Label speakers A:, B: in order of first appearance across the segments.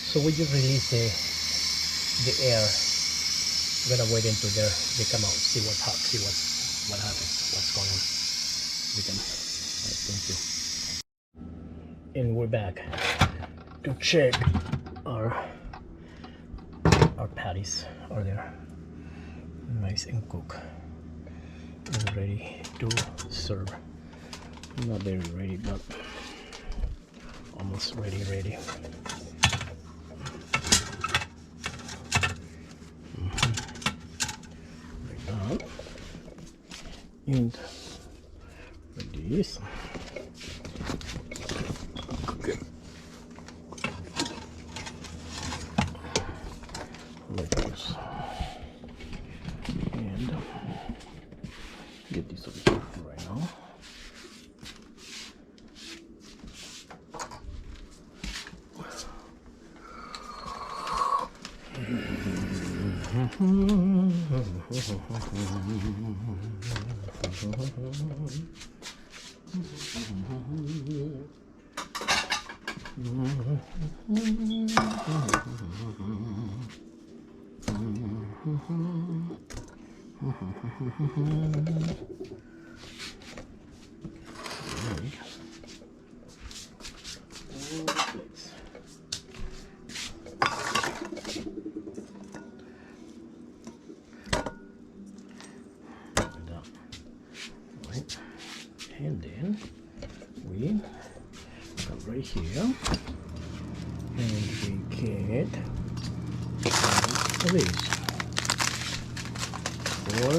A: So we just release the air. We're gonna wait until they come out, see what happens, what's going on with them. Alright, thank you. And we're back to check our patties. Are there nice and cooked and ready to serve? Not very ready, but almost ready. Like that. And like this. Okay. Like this. And get this over here right now. And then we come right here and we get this for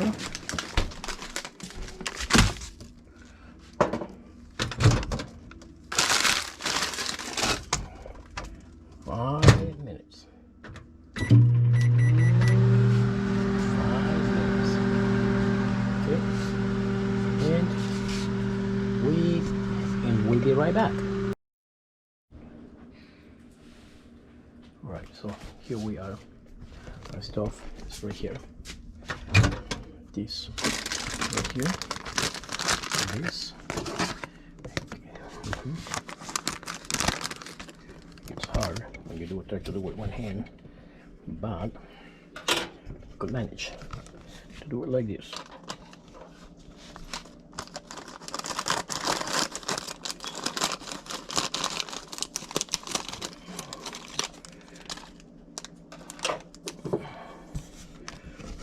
A: 5 minutes. 5 minutes. Okay. And we'll be right back. Right, so here we are. Our stuff is right here. This right here. And this. It's hard when you try to do it with one hand, but you could manage to do it like this.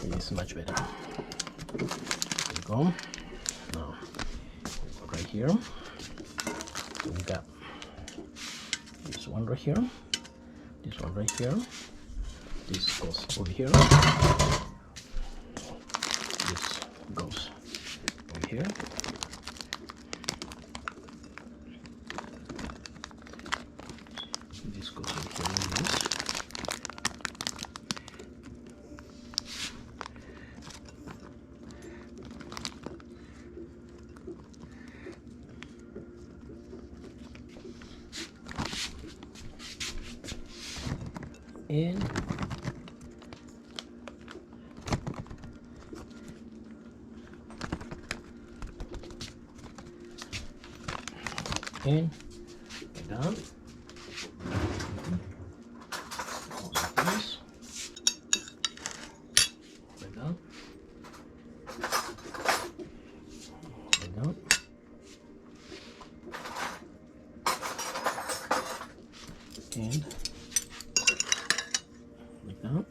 A: It's much better. There you go. Now, right here, so we got this one right here, this one right here, this goes over here, this goes over here, this goes over here like this. And down. Like this. Like that. Like that. And like that.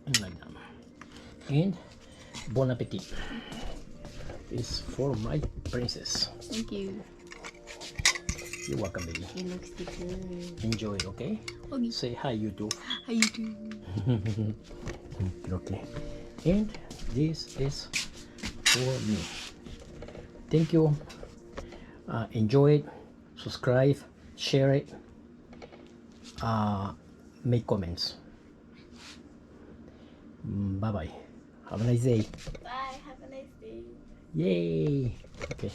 A: And like that. And bon appetit. This is for my princess.
B: Thank you.
A: You're welcome, baby.
B: It looks good.
A: Enjoy it, okay?
B: Okay.
A: Say hi, YouTube.
B: How you doing?
A: Okay. And this is for me. Thank you. Enjoy it. Subscribe. Share it. Make comments. Bye-bye. Have a nice day.
B: Bye. Have a nice day.
A: Yay. Okay.